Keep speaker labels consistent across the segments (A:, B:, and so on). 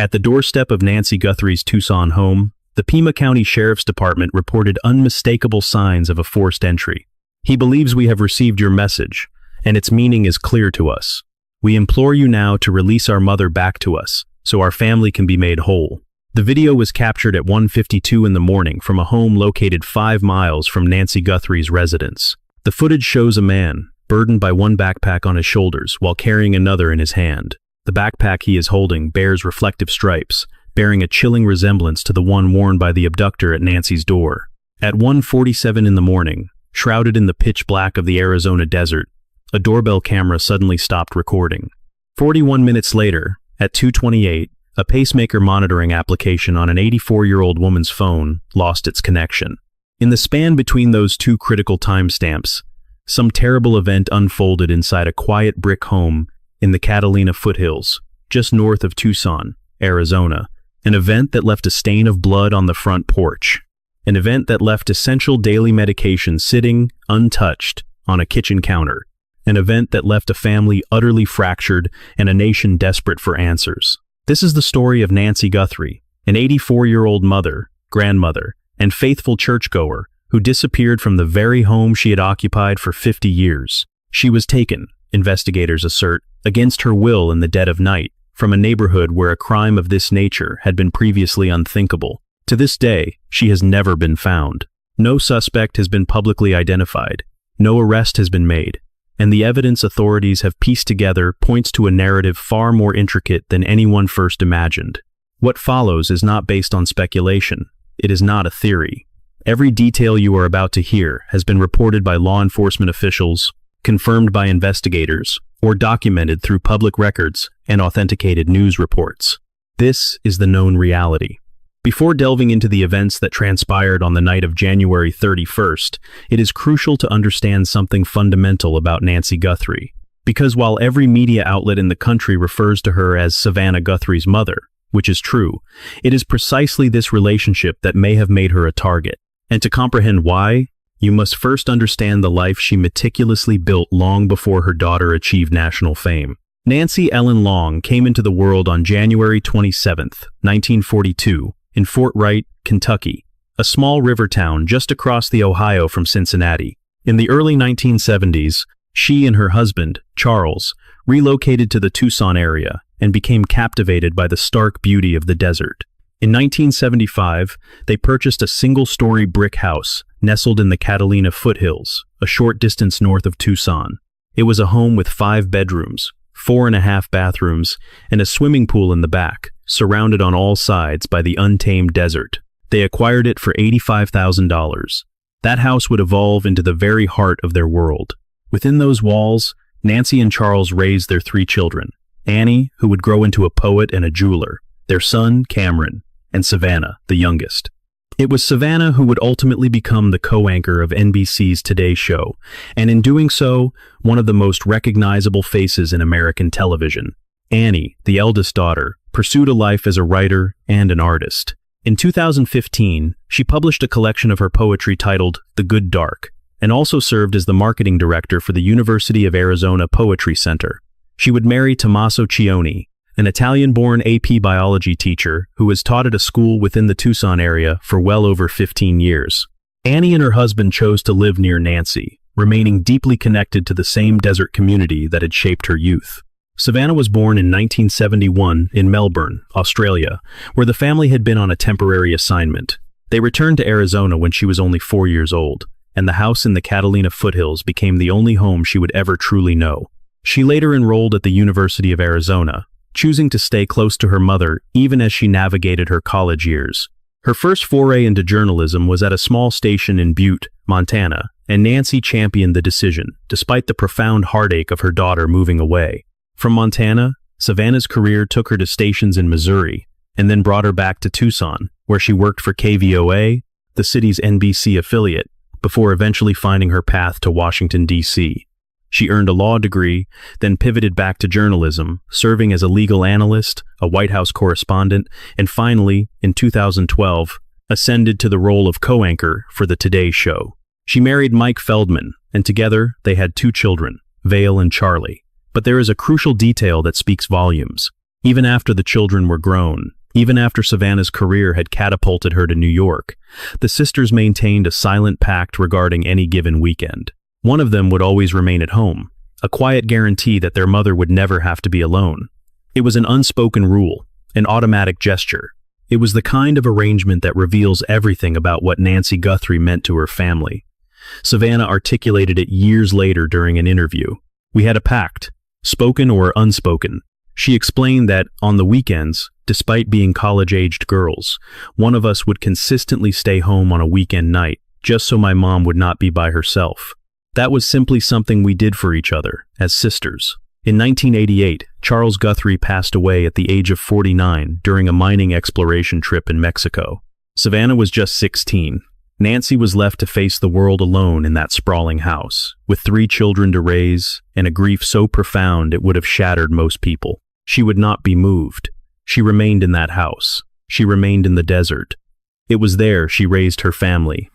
A: At the doorstep of Nancy Guthrie's Tucson home, the Pima County Sheriff's Department reported unmistakable signs of a forced entry. "He believes we have received your message, and its meaning is clear to us. We implore you now to release our mother back to us, so our family can be made whole." The video was captured at 1:52 in the morning from a home located 5 miles from Nancy Guthrie's residence. The footage shows a man, burdened by one backpack on his shoulders while carrying another in his hand. The backpack he is holding bears reflective stripes, bearing a chilling resemblance to the one worn by the abductor at Nancy's door. At 1:47 in the morning, shrouded in the pitch black of the Arizona desert, a doorbell camera suddenly stopped recording. 41 minutes later, at 2:28, a pacemaker monitoring application on an 84-year-old woman's phone lost its connection. In the span between those two critical timestamps, some terrible event unfolded inside a quiet brick home in the Catalina foothills, just north of Tucson, Arizona. An event that left a stain of blood on the front porch. An event that left essential daily medication sitting, untouched, on a kitchen counter. An event that left a family utterly fractured and a nation desperate for answers. This is the story of Nancy Guthrie, an 84-year-old mother, grandmother, and faithful churchgoer who disappeared from the very home she had occupied for 50 years. She was taken, investigators assert, against her will in the dead of night, from a neighborhood where a crime of this nature had been previously unthinkable. To this day, she has never been found. No suspect has been publicly identified. No arrest has been made. And the evidence authorities have pieced together points to a narrative far more intricate than anyone first imagined. What follows is not based on speculation. It is not a theory. Every detail you are about to hear has been reported by law enforcement officials, confirmed by investigators, or documented through public records and authenticated news reports. This is the known reality. Before delving into the events that transpired on the night of January 31st, it is crucial to understand something fundamental about Nancy Guthrie. Because while every media outlet in the country refers to her as Savannah Guthrie's mother, which is true, it is precisely this relationship that may have made her a target. And to comprehend why, you must first understand the life she meticulously built long before her daughter achieved national fame. Nancy Ellen Long came into the world on January 27, 1942, in Fort Wright, Kentucky, a small river town just across the Ohio from Cincinnati. In the early 1970s, she and her husband, Charles, relocated to the Tucson area and became captivated by the stark beauty of the desert. In 1975, they purchased a single-story brick house nestled in the Catalina foothills, a short distance north of Tucson. It was a home with 5 bedrooms, 4.5 bathrooms, and a swimming pool in the back, surrounded on all sides by the untamed desert. They acquired it for $85,000. That house would evolve into the very heart of their world. Within those walls, Nancy and Charles raised their 3 children, Annie, who would grow into a poet and a jeweler, their son, Cameron, and Savannah, the youngest. It was Savannah who would ultimately become the co-anchor of NBC's Today Show, and in doing so, one of the most recognizable faces in American television. Annie, the eldest daughter, pursued a life as a writer and an artist. In 2015, she published a collection of her poetry titled The Good Dark, and also served as the marketing director for the University of Arizona Poetry Center. She would marry Tommaso Cioni, an Italian-born AP biology teacher who has taught at a school within the Tucson area for well over 15 years. Annie and her husband chose to live near Nancy, remaining deeply connected to the same desert community that had shaped her youth. Savannah was born in 1971 in Melbourne, Australia, where the family had been on a temporary assignment. They returned to Arizona when she was only 4 years old, and the house in the Catalina foothills became the only home she would ever truly know. She later enrolled at the University of Arizona, choosing to stay close to her mother even as she navigated her college years. Her first foray into journalism was at a small station in Butte, Montana, and Nancy championed the decision, despite the profound heartache of her daughter moving away. From Montana, Savannah's career took her to stations in Missouri, and then brought her back to Tucson, where she worked for KVOA, the city's NBC affiliate, before eventually finding her path to Washington, D.C. She earned a law degree, then pivoted back to journalism, serving as a legal analyst, a White House correspondent, and finally, in 2012, ascended to the role of co-anchor for the Today Show. She married Mike Feldman, and together they had 2 children, Vale and Charlie. But there is a crucial detail that speaks volumes. Even after the children were grown, even after Savannah's career had catapulted her to New York, the sisters maintained a silent pact regarding any given weekend. One of them would always remain at home, a quiet guarantee that their mother would never have to be alone. It was an unspoken rule, an automatic gesture. It was the kind of arrangement that reveals everything about what Nancy Guthrie meant to her family. Savannah articulated it years later during an interview. "We had a pact, spoken or unspoken." She explained that, on the weekends, despite being college-aged girls, one of us would consistently stay home on a weekend night, just so my mom would not be by herself. That was simply something we did for each other, as sisters. In 1988, Charles Guthrie passed away at the age of 49 during a mining exploration trip in Mexico. Savannah was just 16. Nancy was left to face the world alone in that sprawling house, with 3 children to raise, and a grief so profound it would have shattered most people. She would not be moved. She remained in that house. She remained in the desert. It was there she raised her family,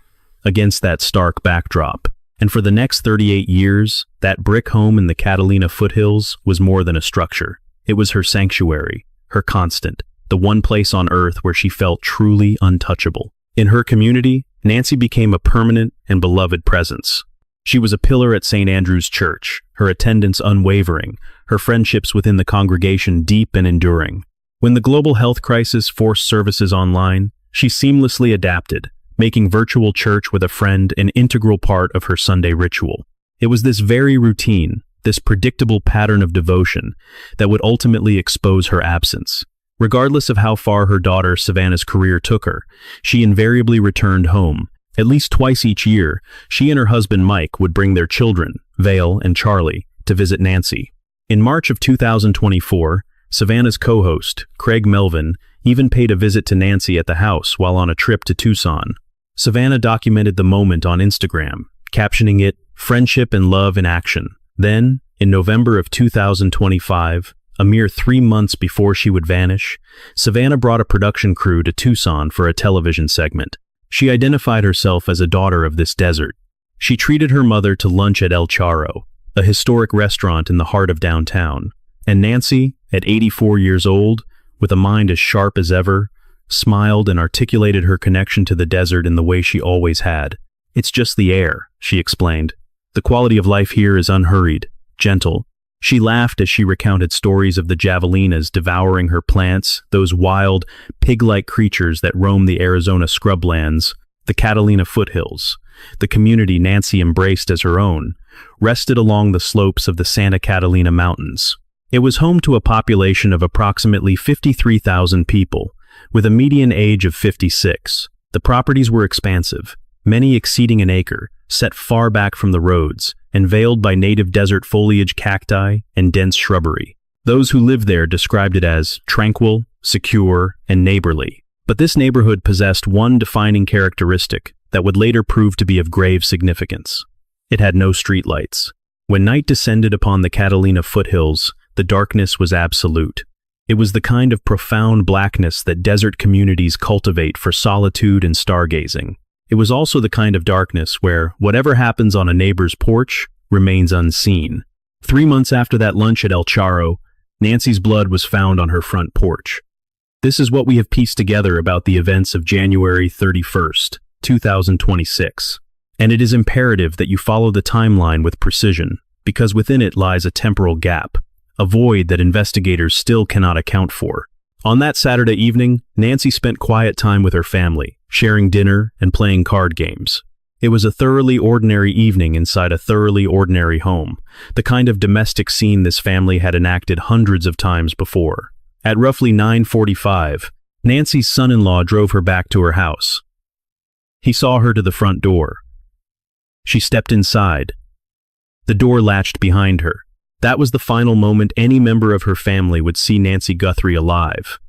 A: against that stark backdrop. And for the next 38 years, that brick home in the Catalina foothills was more than a structure. It was her sanctuary, her constant, the one place on earth where she felt truly untouchable. In her community, Nancy became a permanent and beloved presence. She was a pillar at St. Andrew's Church, her attendance unwavering, her friendships within the congregation deep and enduring. When the global health crisis forced services online, she seamlessly adapted, making virtual church with a friend an integral part of her Sunday ritual. It was this very routine, this predictable pattern of devotion, that would ultimately expose her absence. Regardless of how far her daughter Savannah's career took her, she invariably returned home. At least twice each year, she and her husband Mike would bring their children, Vale and Charlie, to visit Nancy. In March of 2024, Savannah's co-host, Craig Melvin, even paid a visit to Nancy at the house while on a trip to Tucson. Savannah documented the moment on Instagram, captioning it, "Friendship and Love in Action." Then, in November of 2025, a mere 3 months before she would vanish, Savannah brought a production crew to Tucson for a television segment. She identified herself as a daughter of this desert. She treated her mother to lunch at El Charro, a historic restaurant in the heart of downtown. And Nancy, at 84 years old, with a mind as sharp as ever, smiled and articulated her connection to the desert in the way she always had. "It's just the air," she explained. "The quality of life here is unhurried, gentle." She laughed as she recounted stories of the javelinas devouring her plants, those wild, pig-like creatures that roam the Arizona scrublands. The Catalina foothills, the community Nancy embraced as her own, rested along the slopes of the Santa Catalina Mountains. It was home to a population of approximately 53,000 people, with a median age of 56. The properties were expansive, many exceeding an acre, set far back from the roads, and veiled by native desert foliage, cacti, and dense shrubbery. Those who lived there described it as tranquil, secure, and neighborly. But this neighborhood possessed one defining characteristic that would later prove to be of grave significance. It had no streetlights. When night descended upon the Catalina foothills, the darkness was absolute. It was the kind of profound blackness that desert communities cultivate for solitude and stargazing. It was also the kind of darkness where whatever happens on a neighbor's porch remains unseen. 3 months after that lunch at El Charro, Nancy's blood was found on her front porch. This is what we have pieced together about the events of January 31st, 2026. And it is imperative that you follow the timeline with precision, because within it lies a temporal gap, a void that investigators still cannot account for. On that Saturday evening, Nancy spent quiet time with her family, sharing dinner and playing card games. It was a thoroughly ordinary evening inside a thoroughly ordinary home, the kind of domestic scene this family had enacted hundreds of times before. At roughly 9:45, Nancy's son-in-law drove her back to her house. He saw her to the front door. She stepped inside. The door latched behind her. That was the final moment any member of her family would see Nancy Guthrie alive.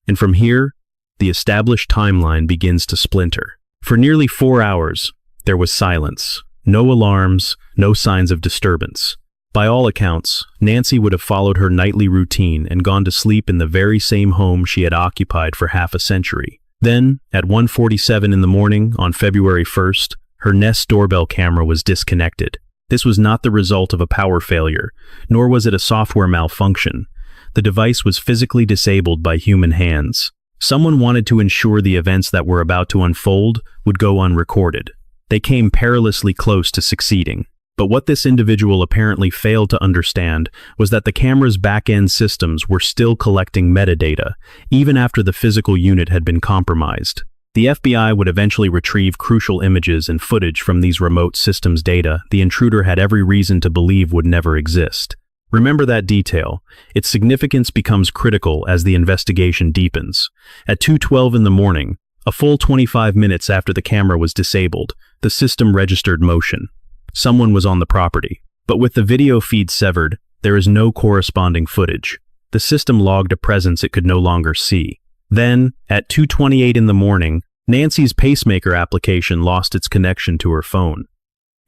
A: And from here, the established timeline begins to splinter. For nearly 4 hours, there was silence. No alarms, no signs of disturbance. By all accounts, Nancy would have followed her nightly routine and gone to sleep in the very same home she had occupied for half a century. Then, at 1:47 in the morning on February 1st, her Nest doorbell camera was disconnected. This was not the result of a power failure, nor was it a software malfunction. the device was physically disabled by human hands. Someone wanted to ensure the events that were about to unfold would go unrecorded. They came perilously close to succeeding. But what this individual apparently failed to understand was that the camera's back-end systems were still collecting metadata, even after the physical unit had been compromised. The FBI would eventually retrieve crucial images and footage from these remote systems data the intruder had every reason to believe would never exist. Remember that detail. Its significance becomes critical as the investigation deepens. At 2:12 in the morning, a full 25 minutes after the camera was disabled, the system registered motion. Someone was on the property. But with the video feed severed, there is no corresponding footage. The system logged a presence it could no longer see. Then, at 2:28 in the morning, Nancy's pacemaker application lost its connection to her phone.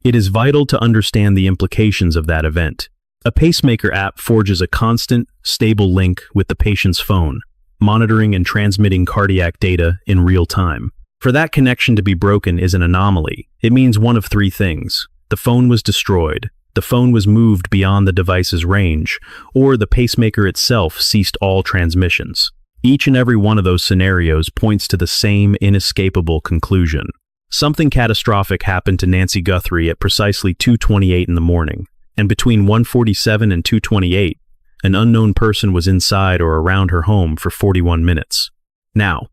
A: It is vital to understand the implications of that event. A pacemaker app forges a constant, stable link with the patient's phone, monitoring and transmitting cardiac data in real time. For that connection to be broken is an anomaly. It means one of three things. The phone was destroyed, the phone was moved beyond the device's range, or the pacemaker itself ceased all transmissions. Each and every one of those scenarios points to the same inescapable conclusion. Something catastrophic happened to Nancy Guthrie at precisely 2:28 in the morning, and between 1:47 and 2:28, an unknown person was inside or around her home for 41 minutes. Now,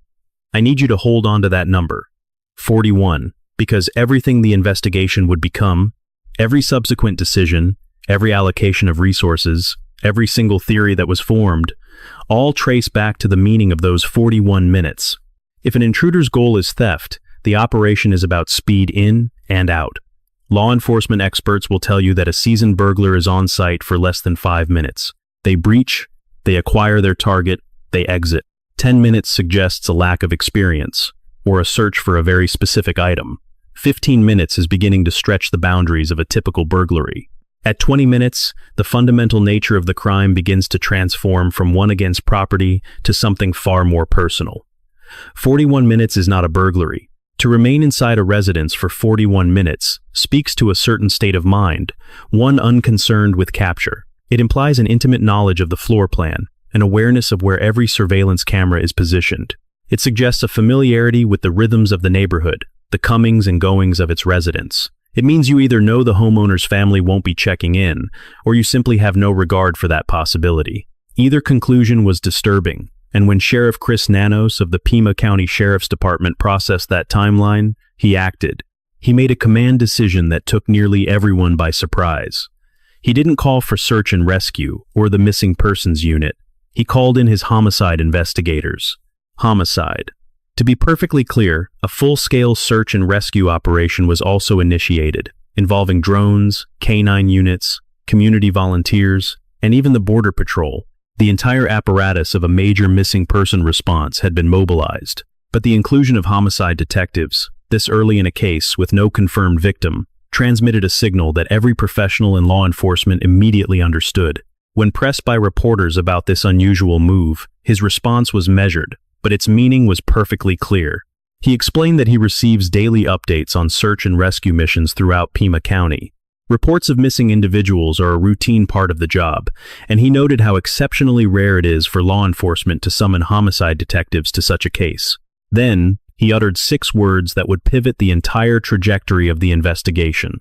A: I need you to hold on to that number, 41, because everything the investigation would become, every subsequent decision, every allocation of resources, every single theory that was formed, all trace back to the meaning of those 41 minutes. If an intruder's goal is theft, the operation is about speed in and out. Law enforcement experts will tell you that a seasoned burglar is on site for less than 5 minutes. They breach, they acquire their target, they exit. 10 minutes suggests a lack of experience, or a search for a very specific item. 15 minutes is beginning to stretch the boundaries of a typical burglary. At 20 minutes, the fundamental nature of the crime begins to transform from one against property to something far more personal. 41 minutes is not a burglary. To remain inside a residence for 41 minutes speaks to a certain state of mind, one unconcerned with capture. It implies an intimate knowledge of the floor plan, an awareness of where every surveillance camera is positioned. It suggests a familiarity with the rhythms of the neighborhood, the comings and goings of its residents. It means you either know the homeowner's family won't be checking in, or you simply have no regard for that possibility. Either conclusion was disturbing, and when Sheriff Chris Nanos of the Pima County Sheriff's Department processed that timeline, he acted. He made a command decision that took nearly everyone by surprise. He didn't call for search and rescue or the missing persons unit. He called in his homicide investigators. Homicide. To be perfectly clear, a full-scale search and rescue operation was also initiated, involving drones, canine units, community volunteers, and even the Border Patrol. The entire apparatus of a major missing person response had been mobilized. But the inclusion of homicide detectives, this early in a case with no confirmed victim, transmitted a signal that every professional in law enforcement immediately understood. When pressed by reporters about this unusual move, his response was measured, but its meaning was perfectly clear. He explained that he receives daily updates on search and rescue missions throughout Pima County. Reports of missing individuals are a routine part of the job, and he noted how exceptionally rare it is for law enforcement to summon homicide detectives to such a case. Then, he uttered 6 words that would pivot the entire trajectory of the investigation.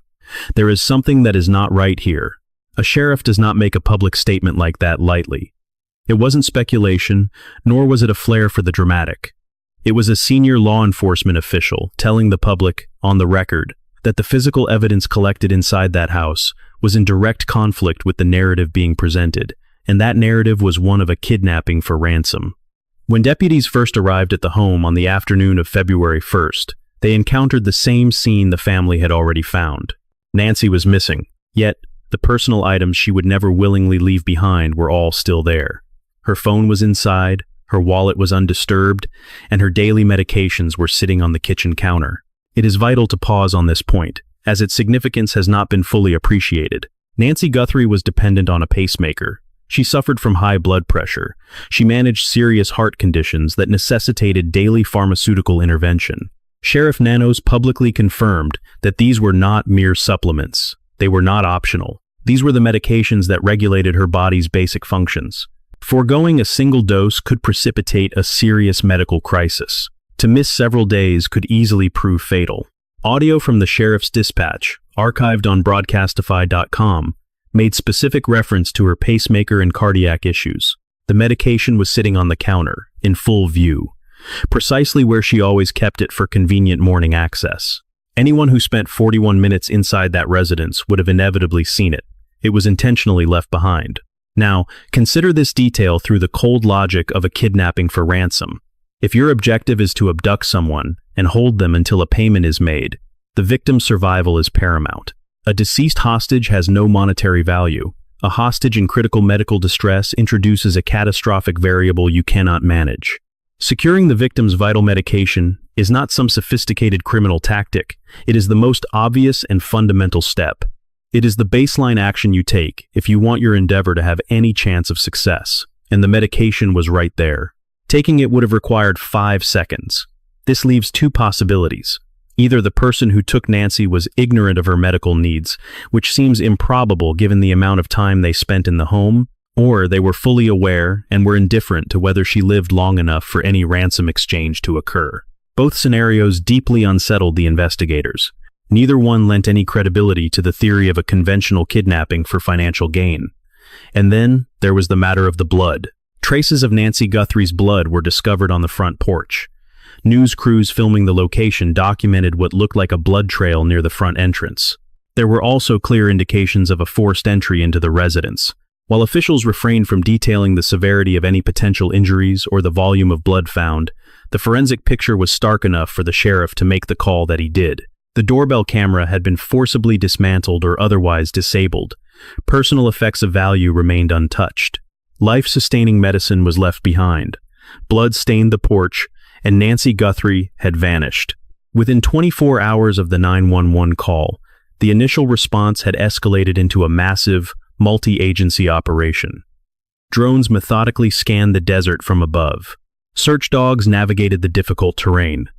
A: There is something that is not right here. A sheriff does not make a public statement like that lightly. It wasn't speculation, nor was it a flair for the dramatic. It was a senior law enforcement official telling the public, on the record, that the physical evidence collected inside that house was in direct conflict with the narrative being presented, and that narrative was one of a kidnapping for ransom. When deputies first arrived at the home on the afternoon of February 1st, they encountered the same scene the family had already found. Nancy was missing, yet the personal items she would never willingly leave behind were all still there. Her phone was inside, her wallet was undisturbed, and her daily medications were sitting on the kitchen counter. It is vital to pause on this point, as its significance has not been fully appreciated. Nancy Guthrie was dependent on a pacemaker. She suffered from high blood pressure. She managed serious heart conditions that necessitated daily pharmaceutical intervention. Sheriff Nanos publicly confirmed that these were not mere supplements. They were not optional. These were the medications that regulated her body's basic functions. Foregoing a single dose could precipitate a serious medical crisis. To miss several days could easily prove fatal. Audio from the sheriff's dispatch, archived on broadcastify.com, made specific reference to her pacemaker and cardiac issues. The medication was sitting on the counter, in full view, precisely where she always kept it for convenient morning access. Anyone who spent 41 minutes inside that residence would have inevitably seen it. It was intentionally left behind. Now, consider this detail through the cold logic of a kidnapping for ransom. If your objective is to abduct someone and hold them until a payment is made, the victim's survival is paramount. A deceased hostage has no monetary value. A hostage in critical medical distress introduces a catastrophic variable you cannot manage. Securing the victim's vital medication is not some sophisticated criminal tactic. It is the most obvious and fundamental step. It is the baseline action you take if you want your endeavor to have any chance of success, and the medication was right there. Taking it would have required 5 seconds. This leaves 2 possibilities. Either the person who took Nancy was ignorant of her medical needs, which seems improbable given the amount of time they spent in the home, or they were fully aware and were indifferent to whether she lived long enough for any ransom exchange to occur. Both scenarios deeply unsettled the investigators. Neither one lent any credibility to the theory of a conventional kidnapping for financial gain. And then there was the matter of the blood. Traces of Nancy Guthrie's blood were discovered on the front porch. News crews filming the location documented what looked like a blood trail near the front entrance. There were also clear indications of a forced entry into the residence. While officials refrained from detailing the severity of any potential injuries or the volume of blood found, the forensic picture was stark enough for the sheriff to make the call that he did. The doorbell camera had been forcibly dismantled or otherwise disabled. Personal effects of value remained untouched. Life-sustaining medicine was left behind. Blood stained the porch, and Nancy Guthrie had vanished. Within 24 hours of the 911 call, the initial response had escalated into a massive, multi-agency operation. Drones methodically scanned the desert from above. Search dogs navigated the difficult terrain.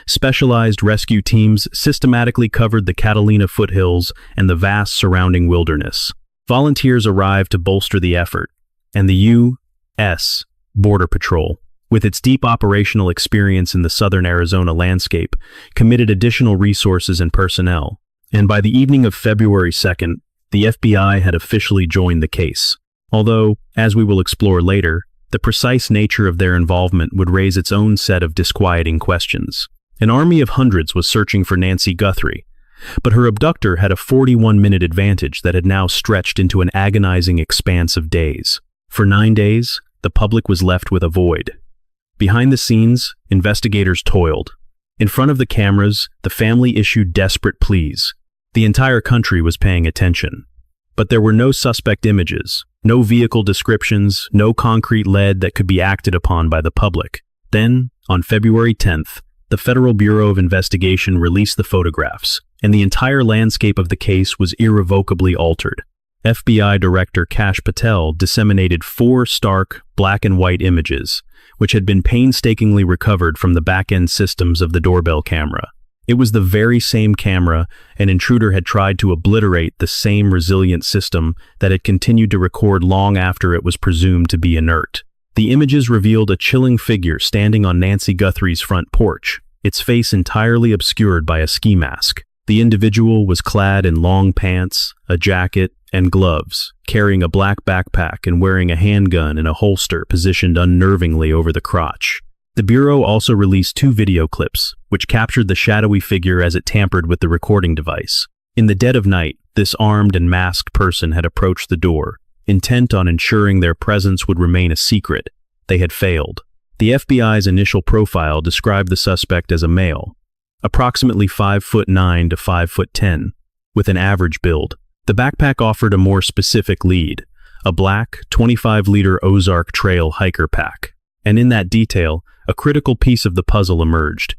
A: Specialized rescue teams systematically covered the Catalina foothills and the vast surrounding wilderness. Volunteers arrived to bolster the effort, and the U.S. Border Patrol, with its deep operational experience in the southern Arizona landscape, committed additional resources and personnel. And by the evening of February 2nd, the FBI had officially joined the case. Although, as we will explore later, the precise nature of their involvement would raise its own set of disquieting questions. An army of hundreds was searching for Nancy Guthrie, but her abductor had a 41-minute advantage that had now stretched into an agonizing expanse of days. For 9 days, the public was left with a void. Behind the scenes, investigators toiled. In front of the cameras, the family issued desperate pleas. The entire country was paying attention. But there were no suspect images, no vehicle descriptions, no concrete lead that could be acted upon by the public. Then, on February 10th, the Federal Bureau of Investigation released the photographs, and the entire landscape of the case was irrevocably altered. FBI Director Kash Patel disseminated 4 stark, black-and-white images, which had been painstakingly recovered from the back-end systems of the doorbell camera. It was the very same camera an intruder had tried to obliterate, the same resilient system that had continued to record long after it was presumed to be inert. The images revealed a chilling figure standing on Nancy Guthrie's front porch, its face entirely obscured by a ski mask. The individual was clad in long pants, a jacket, and gloves, carrying a black backpack and wearing a handgun in a holster positioned unnervingly over the crotch. The Bureau also released 2 video clips, which captured the shadowy figure as it tampered with the recording device. In the dead of night, this armed and masked person had approached the door, intent on ensuring their presence would remain a secret. They had failed. The FBI's initial profile described the suspect as a male, approximately 5'9" to 5'10", with an average build. The backpack offered a more specific lead, a black, 25-liter Ozark Trail hiker pack. And in that detail, a critical piece of the puzzle emerged.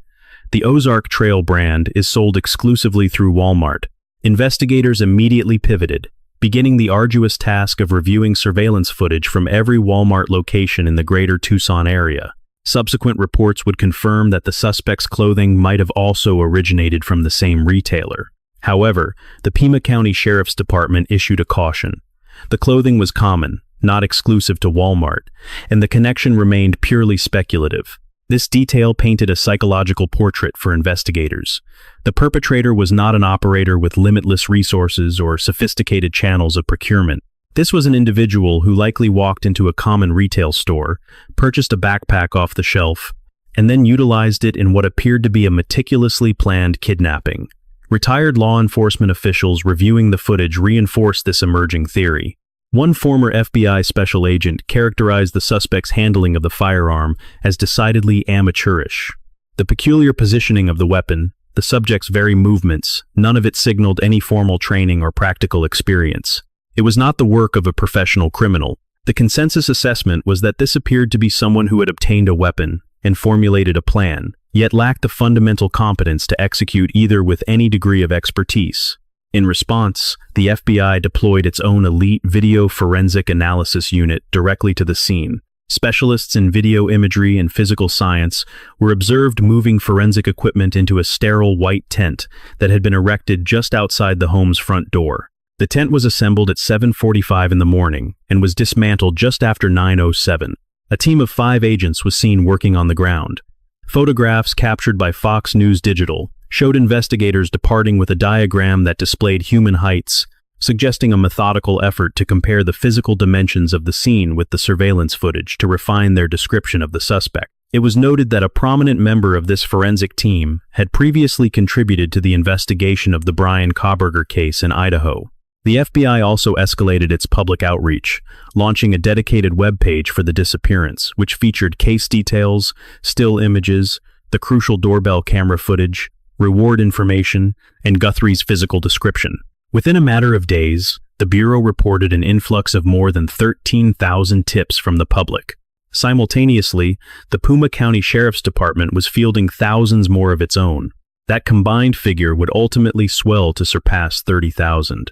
A: The Ozark Trail brand is sold exclusively through Walmart. Investigators immediately pivoted, beginning the arduous task of reviewing surveillance footage from every Walmart location in the greater Tucson area. Subsequent reports would confirm that the suspect's clothing might have also originated from the same retailer. However, the Pima County Sheriff's Department issued a caution. The clothing was common, not exclusive to Walmart, and the connection remained purely speculative. This detail painted a psychological portrait for investigators. The perpetrator was not an operator with limitless resources or sophisticated channels of procurement. This was an individual who likely walked into a common retail store, purchased a backpack off the shelf, and then utilized it in what appeared to be a meticulously planned kidnapping. Retired law enforcement officials reviewing the footage reinforced this emerging theory. One former FBI special agent characterized the suspect's handling of the firearm as decidedly amateurish. The peculiar positioning of the weapon, the subject's very movements, none of it signaled any formal training or practical experience. It was not the work of a professional criminal. The consensus assessment was that this appeared to be someone who had obtained a weapon and formulated a plan, yet lacked the fundamental competence to execute either with any degree of expertise. In response, the FBI deployed its own elite video forensic analysis unit directly to the scene. Specialists in video imagery and physical science were observed moving forensic equipment into a sterile white tent that had been erected just outside the home's front door. The tent was assembled at 7:45 in the morning and was dismantled just after 9:07. A team of 5 agents was seen working on the ground. Photographs captured by Fox News Digital showed investigators departing with a diagram that displayed human heights, suggesting a methodical effort to compare the physical dimensions of the scene with the surveillance footage to refine their description of the suspect. It was noted that a prominent member of this forensic team had previously contributed to the investigation of the Brian Kauberger case in Idaho. The FBI also escalated its public outreach, launching a dedicated webpage for the disappearance, which featured case details, still images, the crucial doorbell camera footage, reward information, and Guthrie's physical description. Within a matter of days, the Bureau reported an influx of more than 13,000 tips from the public. Simultaneously, the Pima County Sheriff's Department was fielding thousands more of its own. That combined figure would ultimately swell to surpass 30,000.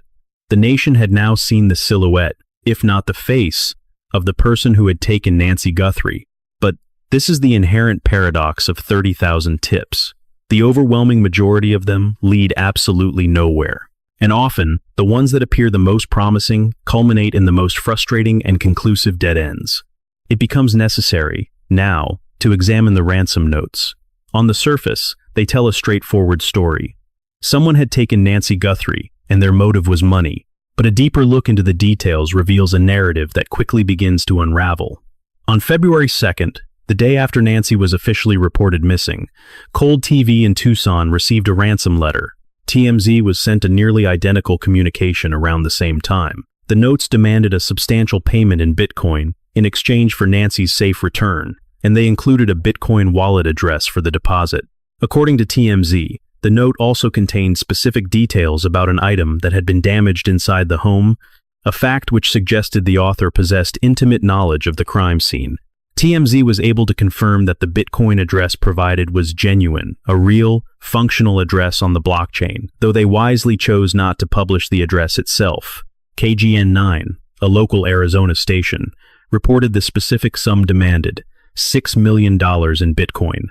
A: The nation had now seen the silhouette, if not the face, of the person who had taken Nancy Guthrie. But this is the inherent paradox of 30,000 tips. The overwhelming majority of them lead absolutely nowhere. And often, the ones that appear the most promising culminate in the most frustrating and conclusive dead ends. It becomes necessary, now, to examine the ransom notes. On the surface, they tell a straightforward story. Someone had taken Nancy Guthrie, and their motive was money. But a deeper look into the details reveals a narrative that quickly begins to unravel. On February 2nd, the day after Nancy was officially reported missing, Cold TV in Tucson received a ransom letter. TMZ was sent a nearly identical communication around the same time. The notes demanded a substantial payment in Bitcoin in exchange for Nancy's safe return, and they included a Bitcoin wallet address for the deposit. According to TMZ, the note also contained specific details about an item that had been damaged inside the home, a fact which suggested the author possessed intimate knowledge of the crime scene. TMZ was able to confirm that the Bitcoin address provided was genuine, a real, functional address on the blockchain, though they wisely chose not to publish the address itself. KGN9, a local Arizona station, reported the specific sum demanded, $6 million in Bitcoin.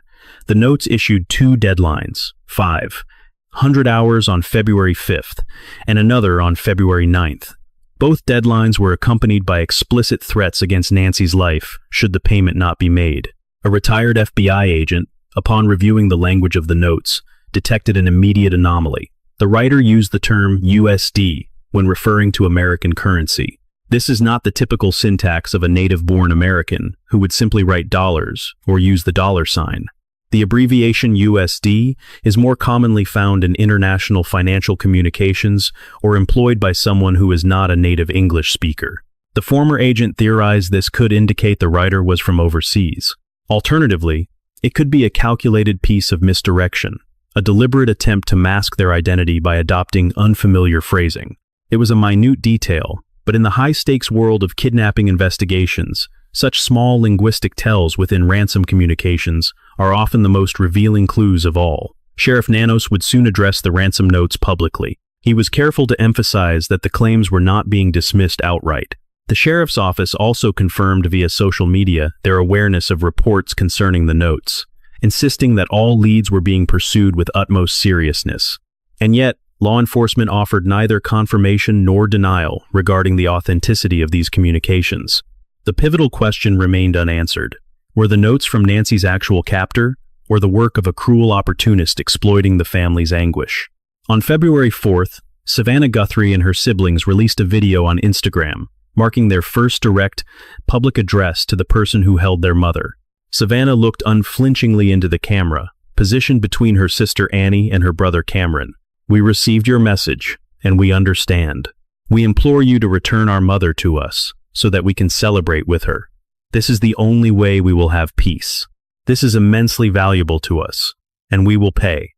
A: The notes issued 2 deadlines, 500 hours on February 5th, and another on February 9th. Both deadlines were accompanied by explicit threats against Nancy's life should the payment not be made. A retired FBI agent, upon reviewing the language of the notes, detected an immediate anomaly. The writer used the term USD when referring to American currency. This is not the typical syntax of a native-born American who would simply write dollars or use the dollar sign. The abbreviation USD is more commonly found in international financial communications or employed by someone who is not a native English speaker. The former agent theorized this could indicate the writer was from overseas. Alternatively, it could be a calculated piece of misdirection, a deliberate attempt to mask their identity by adopting unfamiliar phrasing. It was a minute detail, but in the high-stakes world of kidnapping investigations, such small linguistic tells within ransom communications are often the most revealing clues of all. Sheriff Nanos would soon address the ransom notes publicly. He was careful to emphasize that the claims were not being dismissed outright. The sheriff's office also confirmed via social media their awareness of reports concerning the notes, insisting that all leads were being pursued with utmost seriousness. And yet, Law enforcement offered neither confirmation nor denial regarding the authenticity of these communications. The pivotal question remained unanswered. Were the notes from Nancy's actual captor, or the work of a cruel opportunist exploiting the family's anguish? On February 4th, Savannah Guthrie and her siblings released a video on Instagram, marking their first direct, public address to the person who held their mother. Savannah looked unflinchingly into the camera, positioned between her sister Annie and her brother Cameron. "We received your message, and we understand. We implore you to return our mother to us, so that we can celebrate with her. This is the only way we will have peace. This is immensely valuable to us, and we will pay."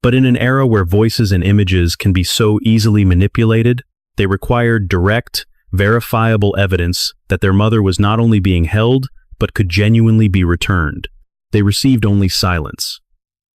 A: But in an era where voices and images can be so easily manipulated, they required direct, verifiable evidence that their mother was not only being held, but could genuinely be returned. They received only silence.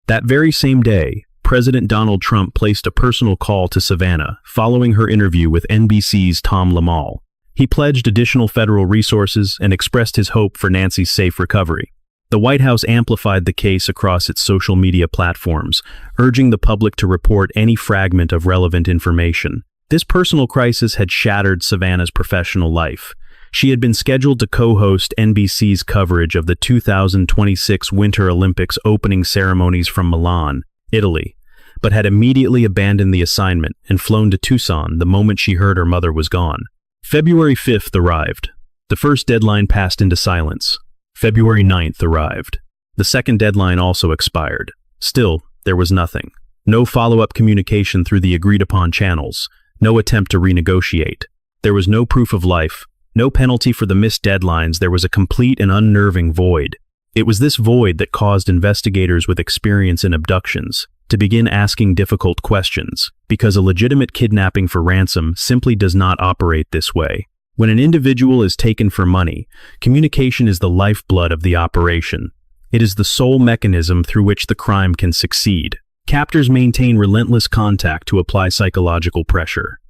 A: That very same day, President Donald Trump placed a personal call to Savannah following her interview with NBC's Tom Lamal. He pledged additional federal resources and expressed his hope for Nancy's safe recovery. The White House amplified the case across its social media platforms, urging the public to report any fragment of relevant information. This personal crisis had shattered Savannah's professional life. She had been scheduled to co-host NBC's coverage of the 2026 Winter Olympics opening ceremonies from Milan, Italy, but had immediately abandoned the assignment and flown to Tucson the moment she heard her mother was gone. February 5th arrived. The first deadline passed into silence. February 9th arrived. The second deadline also expired. Still, there was nothing. No follow-up communication through the agreed-upon channels. No attempt to renegotiate. There was no proof of life. No penalty for the missed deadlines. There was a complete and unnerving void. It was this void that caused investigators with experience in abductions to begin asking difficult questions, because a legitimate kidnapping for ransom simply does not operate this way. When an individual is taken for money, communication is the lifeblood of the operation. It is the sole mechanism through which the crime can succeed. Captors maintain relentless contact to apply psychological pressure.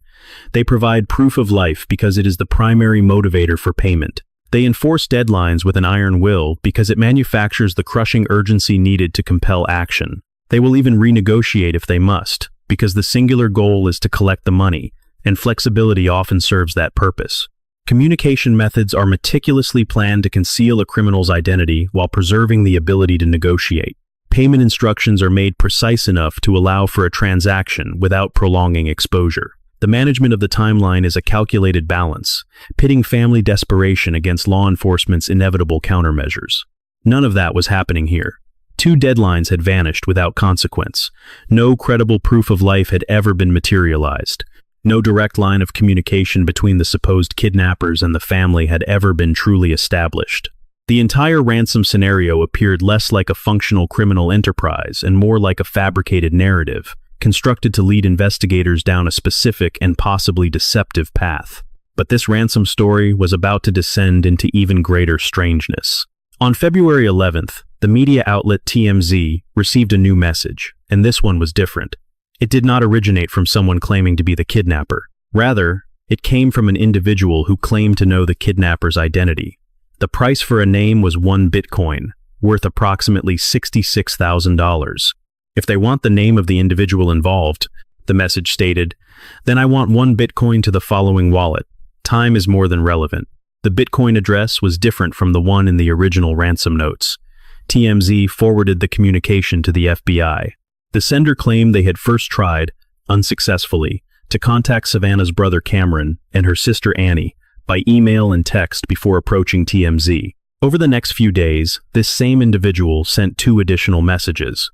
A: They provide proof of life because it is the primary motivator for payment. They enforce deadlines with an iron will because it manufactures the crushing urgency needed to compel action. They will even renegotiate if they must, because the singular goal is to collect the money, and flexibility often serves that purpose. Communication methods are meticulously planned to conceal a criminal's identity while preserving the ability to negotiate. Payment instructions are made precise enough to allow for a transaction without prolonging exposure. The management of the timeline is a calculated balance, pitting family desperation against law enforcement's inevitable countermeasures. None of that was happening here. 2 deadlines had vanished without consequence. No credible proof of life had ever been materialized. No direct line of communication between the supposed kidnappers and the family had ever been truly established. The entire ransom scenario appeared less like a functional criminal enterprise and more like a fabricated narrative, constructed to lead investigators down a specific and possibly deceptive path. But this ransom story was about to descend into even greater strangeness. On February 11th, the media outlet TMZ received a new message, and this one was different. It did not originate from someone claiming to be the kidnapper. Rather, it came from an individual who claimed to know the kidnapper's identity. The price for a name was 1 Bitcoin, worth approximately $66,000. If they want the name of the individual involved, the message stated, then I want 1 Bitcoin to the following wallet. Time is more than relevant. The Bitcoin address was different from the one in the original ransom notes. TMZ forwarded the communication to the FBI. The sender claimed they had first tried, unsuccessfully, to contact Savannah's brother Cameron and her sister Annie by email and text before approaching TMZ. Over the next few days, this same individual sent 2 additional messages.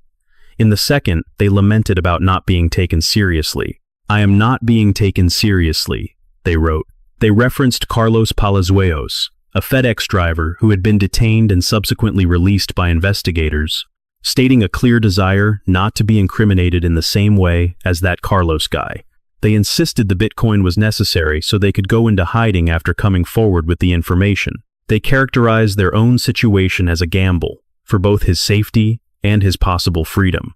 A: In the second, they lamented about not being taken seriously. I am not being taken seriously, they wrote. They referenced Carlos Palazuelos, a FedEx driver who had been detained and subsequently released by investigators, stating a clear desire not to be incriminated in the same way as that Carlos guy. They insisted the Bitcoin was necessary so they could go into hiding after coming forward with the information. They characterized their own situation as a gamble, for both his safety and his possible freedom.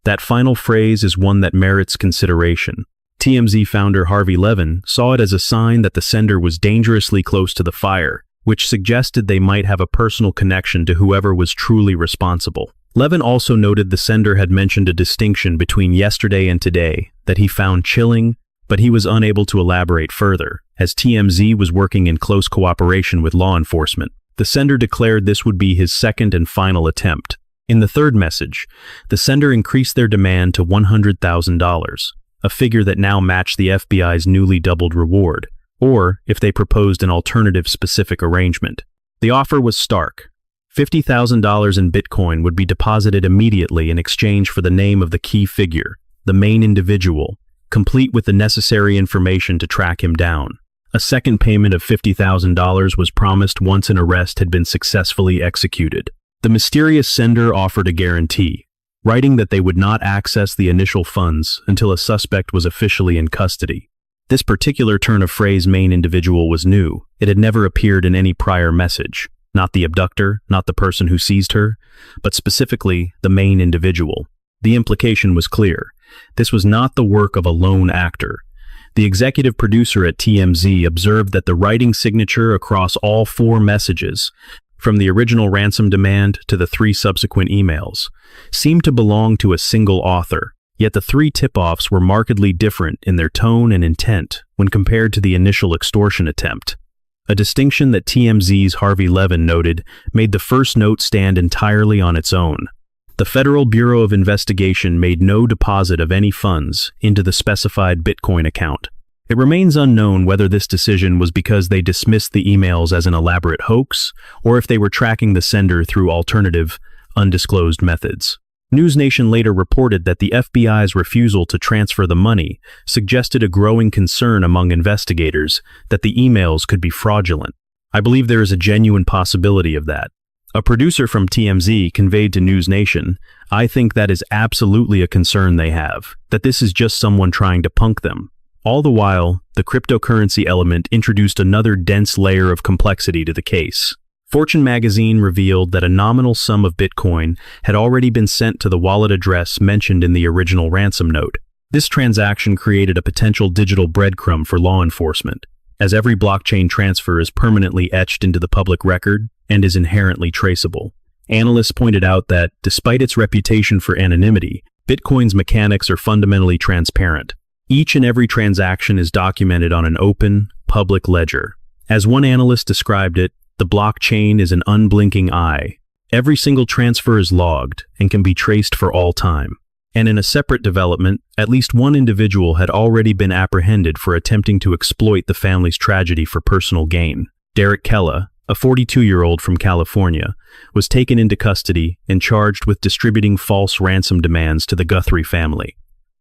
A: That final phrase is one that merits consideration. TMZ founder Harvey Levin saw it as a sign that the sender was dangerously close to the fire, which suggested they might have a personal connection to whoever was truly responsible. Levin also noted the sender had mentioned a distinction between yesterday and today that he found chilling, but he was unable to elaborate further, as TMZ was working in close cooperation with law enforcement. The sender declared this would be his second and final attempt. In the third message, the sender increased their demand to $100,000, a figure that now matched the FBI's newly doubled reward, or if they proposed an alternative specific arrangement. The offer was stark. $50,000 in Bitcoin would be deposited immediately in exchange for the name of the key figure, the main individual, complete with the necessary information to track him down. A second payment of $50,000 was promised once an arrest had been successfully executed. The mysterious sender offered a guarantee, writing that they would not access the initial funds until a suspect was officially in custody. This particular turn of phrase "main individual" was new. It had never appeared in any prior message. Not the abductor, not the person who seized her, but specifically the main individual. The implication was clear. This was not the work of a lone actor. The executive producer at TMZ observed that the writing signature across all 4 messages, from the original ransom demand to the 3 subsequent emails, seemed to belong to a single author. Yet the 3 tip-offs were markedly different in their tone and intent when compared to the initial extortion attempt. A distinction that TMZ's Harvey Levin noted made the first note stand entirely on its own. The Federal Bureau of Investigation made no deposit of any funds into the specified Bitcoin account. It remains unknown whether this decision was because they dismissed the emails as an elaborate hoax, or if they were tracking the sender through alternative, undisclosed methods. NewsNation later reported that the FBI's refusal to transfer the money suggested a growing concern among investigators that the emails could be fraudulent. I believe there is a genuine possibility of that. A producer from TMZ conveyed to NewsNation, "I think that is absolutely a concern they have, that this is just someone trying to punk them." All the while, the cryptocurrency element introduced another dense layer of complexity to the case. Fortune magazine revealed that a nominal sum of Bitcoin had already been sent to the wallet address mentioned in the original ransom note. This transaction created a potential digital breadcrumb for law enforcement, as every blockchain transfer is permanently etched into the public record and is inherently traceable. Analysts pointed out that, despite its reputation for anonymity, Bitcoin's mechanics are fundamentally transparent. Each and every transaction is documented on an open, public ledger. As one analyst described it, the blockchain is an unblinking eye. Every single transfer is logged and can be traced for all time. And in a separate development, at least one individual had already been apprehended for attempting to exploit the family's tragedy for personal gain. Derek Kella, a 42-year-old from California, was taken into custody and charged with distributing false ransom demands to the Guthrie family.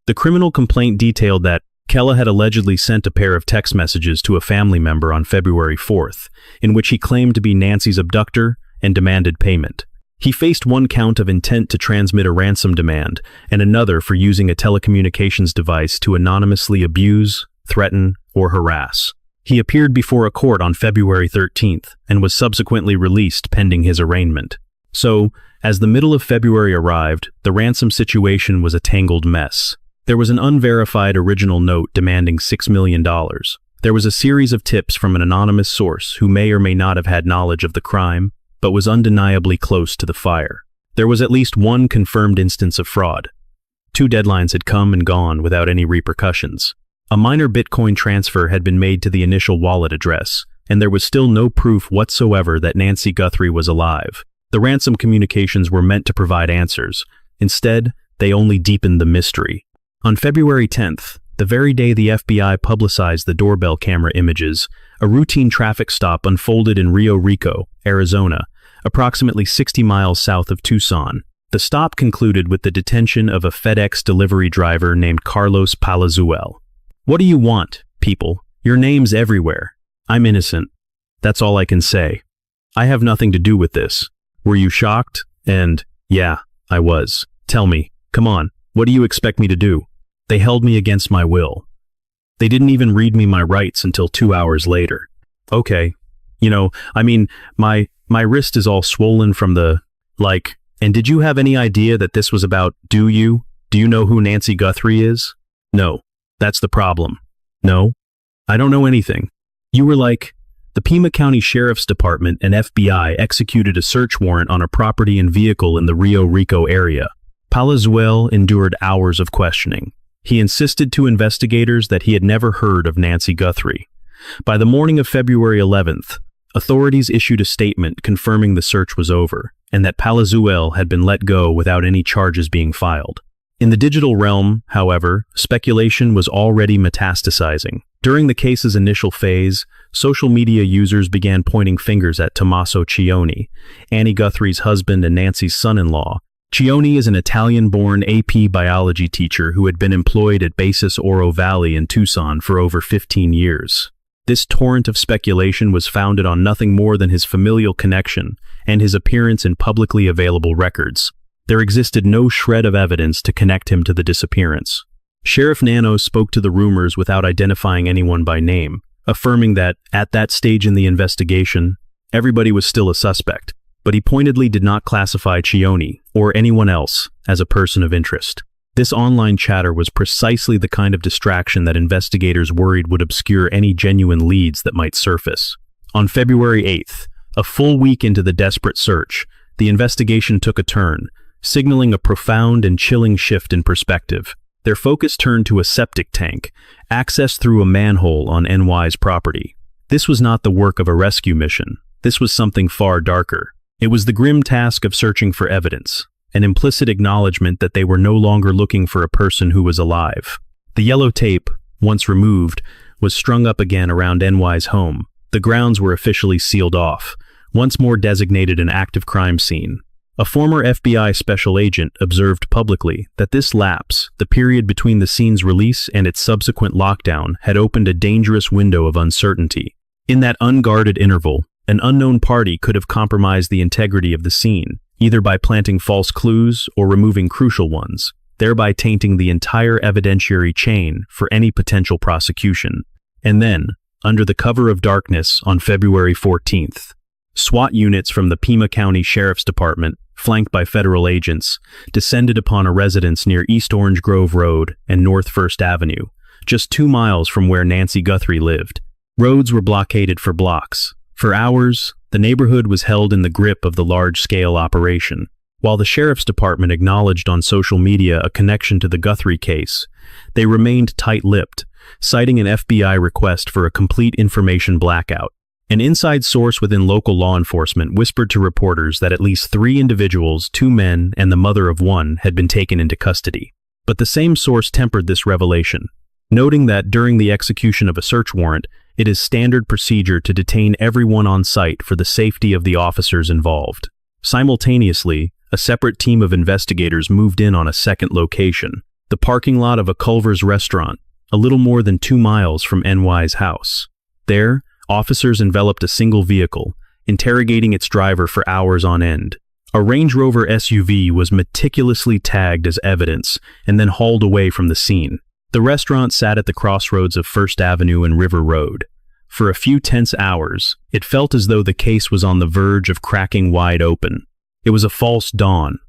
A: The criminal complaint detailed that Kella had allegedly sent a pair of text messages to a family member on February 4th, in which he claimed to be Nancy's abductor and demanded payment. He faced one count of intent to transmit a ransom demand and another for using a telecommunications device to anonymously abuse, threaten, or harass. He appeared before a court on February 13th and was subsequently released pending his arraignment. So, as the middle of February arrived, the ransom situation was a tangled mess. There was an unverified original note demanding $6 million. There was a series of tips from an anonymous source who may or may not have had knowledge of the crime, but was undeniably close to the fire. There was at least one confirmed instance of fraud. 2 deadlines had come and gone without any repercussions. A minor Bitcoin transfer had been made to the initial wallet address, and there was still no proof whatsoever that Nancy Guthrie was alive. The ransom communications were meant to provide answers. Instead, they only deepened the mystery. On February 10th, the very day the FBI publicized the doorbell camera images, a routine traffic stop unfolded in Rio Rico, Arizona, approximately 60 miles south of Tucson. The stop concluded with the detention of a FedEx delivery driver named Carlos Palazuel. "What do you want, people? Your name's everywhere." "I'm innocent. That's all I can say. I have nothing to do with this." "Were you shocked?" And, "Yeah, I was. Tell me, come on, what do you expect me to do?" "They held me against my will. They didn't even read me my rights until 2 hours later." "Okay. My wrist is all swollen from the, and did you have any idea that this was about, do you know who Nancy Guthrie is?" "No. That's the problem." "No? I don't know anything. You were The Pima County Sheriff's Department and FBI executed a search warrant on a property and vehicle in the Rio Rico area. Palazuelo endured hours of questioning. He insisted to investigators that he had never heard of Nancy Guthrie. By the morning of February 11th, authorities issued a statement confirming the search was over and that Palazuelo had been let go without any charges being filed. In the digital realm, however, speculation was already metastasizing. During the case's initial phase, social media users began pointing fingers at Tommaso Cioni, Annie Guthrie's husband and Nancy's son-in-law. Cioni is an Italian-born AP biology teacher who had been employed at Basis Oro Valley in Tucson for over 15 years. This torrent of speculation was founded on nothing more than his familial connection and his appearance in publicly available records. There existed no shred of evidence to connect him to the disappearance. Sheriff Nanos spoke to the rumors without identifying anyone by name, affirming that, at that stage in the investigation, everybody was still a suspect, but he pointedly did not classify Cioni, or anyone else, as a person of interest. This online chatter was precisely the kind of distraction that investigators worried would obscure any genuine leads that might surface. On February 8th, a full week into the desperate search, the investigation took a turn, signaling a profound and chilling shift in perspective. Their focus turned to a septic tank, accessed through a manhole on NY's property. This was not the work of a rescue mission. This was something far darker. It was the grim task of searching for evidence, an implicit acknowledgement that they were no longer looking for a person who was alive. The yellow tape, once removed, was strung up again around NY's home. The grounds were officially sealed off, once more designated an active crime scene. A former FBI special agent observed publicly that this lapse, the period between the scene's release and its subsequent lockdown, had opened a dangerous window of uncertainty. In that unguarded interval, an unknown party could have compromised the integrity of the scene, either by planting false clues or removing crucial ones, thereby tainting the entire evidentiary chain for any potential prosecution. And then, under the cover of darkness on February 14th, SWAT units from the Pima County Sheriff's Department, flanked by federal agents, descended upon a residence near East Orange Grove Road and North First Avenue, just 2 miles from where Nancy Guthrie lived. Roads were blockaded for blocks. For hours, the neighborhood was held in the grip of the large-scale operation. While the Sheriff's Department acknowledged on social media a connection to the Guthrie case, they remained tight-lipped, citing an FBI request for a complete information blackout. An inside source within local law enforcement whispered to reporters that at least 3 individuals, 2 men and the mother of 1, had been taken into custody. But the same source tempered this revelation, noting that during the execution of a search warrant, it is standard procedure to detain everyone on site for the safety of the officers involved. Simultaneously, a separate team of investigators moved in on a second location, the parking lot of a Culver's restaurant, a little more than 2 miles from NY's house. There, officers enveloped a single vehicle, interrogating its driver for hours on end. A Range Rover SUV was meticulously tagged as evidence and then hauled away from the scene. The restaurant sat at the crossroads of First Avenue and River Road. For a few tense hours, it felt as though the case was on the verge of cracking wide open. It was a false dawn.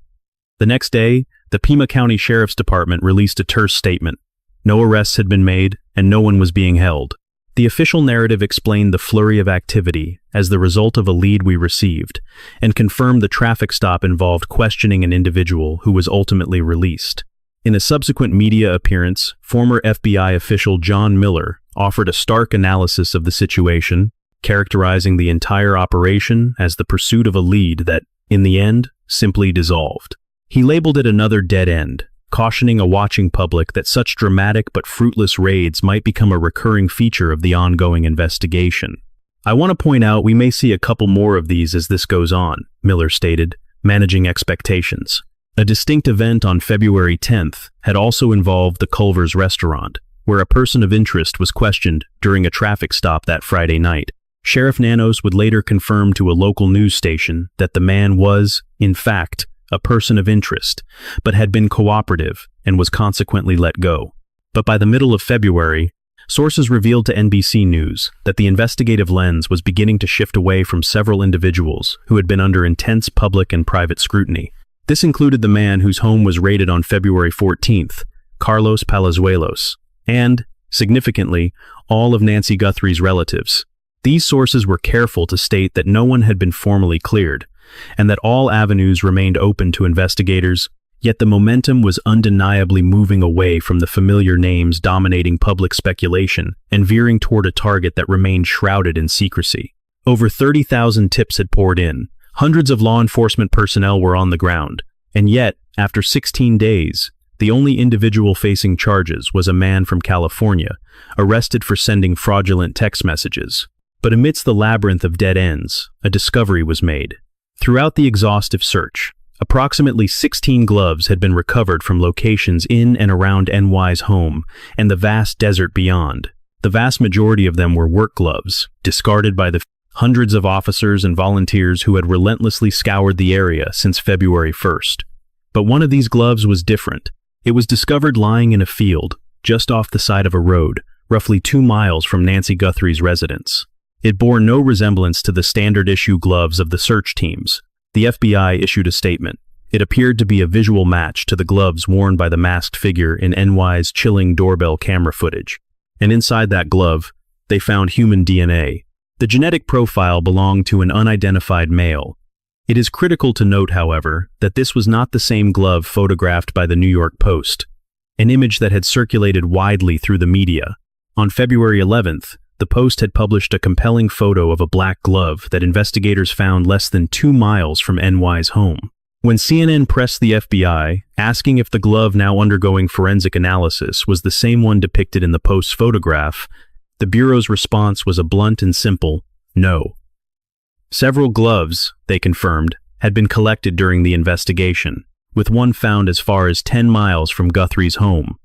A: The next day, the Pima County Sheriff's Department released a terse statement. No arrests had been made, and no one was being held. The official narrative explained the flurry of activity as the result of a lead we received, and confirmed the traffic stop involved questioning an individual who was ultimately released. In a subsequent media appearance, former FBI official John Miller offered a stark analysis of the situation, characterizing the entire operation as the pursuit of a lead that, in the end, simply dissolved. He labeled it another dead end, cautioning a watching public that such dramatic but fruitless raids might become a recurring feature of the ongoing investigation. I want to point out we may see a couple more of these as this goes on, Miller stated, managing expectations. A distinct event on February 10th had also involved the Culver's restaurant, where a person of interest was questioned during a traffic stop that Friday night. Sheriff Nanos would later confirm to a local news station that the man was, in fact, a person of interest, but had been cooperative and was consequently let go. But by the middle of February, sources revealed to NBC News that the investigative lens was beginning to shift away from several individuals who had been under intense public and private scrutiny. This included the man whose home was raided on February 14th, Carlos Palazuelos, and, significantly, all of Nancy Guthrie's relatives. These sources were careful to state that no one had been formally cleared, and that all avenues remained open to investigators, yet the momentum was undeniably moving away from the familiar names dominating public speculation and veering toward a target that remained shrouded in secrecy. Over 30,000 tips had poured in, hundreds of law enforcement personnel were on the ground, and yet, after 16 days, the only individual facing charges was a man from California, arrested for sending fraudulent text messages. But amidst the labyrinth of dead ends, a discovery was made. Throughout the exhaustive search, approximately 16 gloves had been recovered from locations in and around NY's home and the vast desert beyond. The vast majority of them were work gloves, discarded by the hundreds of officers and volunteers who had relentlessly scoured the area since February 1st. But one of these gloves was different. It was discovered lying in a field, just off the side of a road, roughly 2 miles from Nancy Guthrie's residence. It bore no resemblance to the standard-issue gloves of the search teams. The FBI issued a statement. It appeared to be a visual match to the gloves worn by the masked figure in NY's chilling doorbell camera footage. And inside that glove, they found human DNA. The genetic profile belonged to an unidentified male. It is critical to note, however, that this was not the same glove photographed by the New York Post, an image that had circulated widely through the media. On February 11th, the Post had published a compelling photo of a black glove that investigators found less than 2 miles from NY's home. When CNN pressed the FBI, asking if the glove now undergoing forensic analysis was the same one depicted in the Post's photograph, the Bureau's response was a blunt and simple no. Several gloves, they confirmed, had been collected during the investigation, with one found as far as 10 miles from Guthrie's home.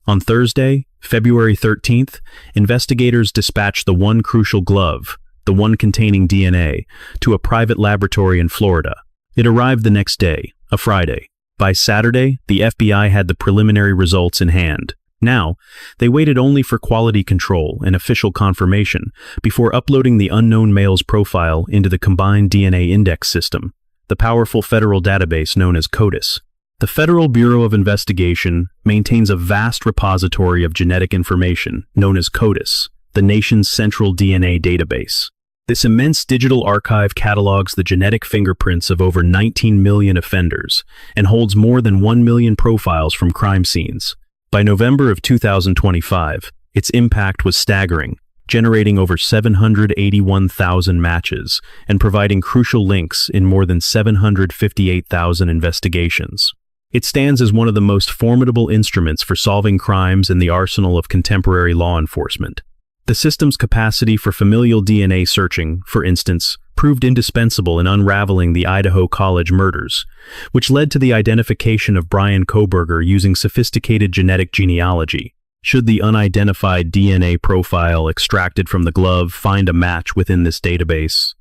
A: On Thursday, February 13th, investigators dispatched the one crucial glove, the one containing DNA, to a private laboratory in Florida. It arrived the next day, a Friday. By Saturday, the FBI had the preliminary results in hand. Now, they waited only for quality control and official confirmation before uploading the unknown male's profile into the Combined DNA Index System, the powerful federal database known as CODIS. The Federal Bureau of Investigation maintains a vast repository of genetic information known as CODIS, the nation's central DNA database. This immense digital archive catalogs the genetic fingerprints of over 19 million offenders and holds more than 1 million profiles from crime scenes. By November of 2025, its impact was staggering, generating over 781,000 matches and providing crucial links in more than 758,000 investigations. It stands as one of the most formidable instruments for solving crimes in the arsenal of contemporary law enforcement. The system's capacity for familial DNA searching, for instance, proved indispensable in unraveling the Idaho College murders, which led to the identification of Brian Kohberger using sophisticated genetic genealogy. Should the unidentified DNA profile extracted from the glove find a match within this database,